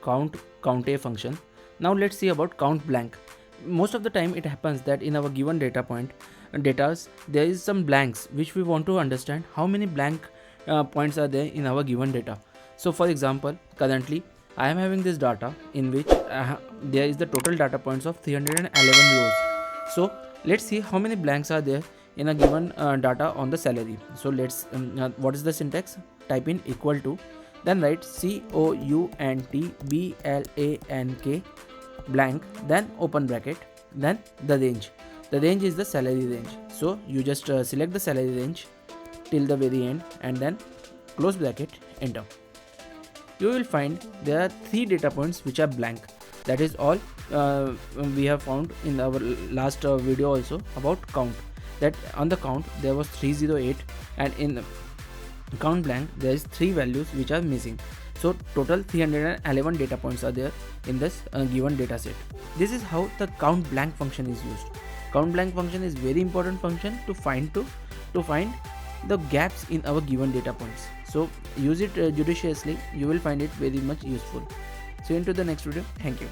COUNTA function. Now let's see about COUNTBLANK. Most of the time it happens that in our given datas there is some blanks which we want to understand how many blank points are there in our given data. So for example, currently I am having this data in which there is the total data points of 311 rows. So let's see how many blanks are there in a given data on the salary. So let's what is the syntax? Type in equal to, then write COUNTBLANK blank, then open bracket, then the range. The range is the salary range. So you just select the salary range till the very end and then close bracket, enter. You will find there are 3 data points which are blank. That is all we have found in our last video also about count. That on the count there was 308 and in COUNTBLANK there is 3 values which are missing. So total 311 data points are there in this given data set. This is how the COUNTBLANK function is used. COUNTBLANK function is very important function to find the gaps in our given data points. So use it judiciously. You will find it very much useful. See you into the next video. Thank you.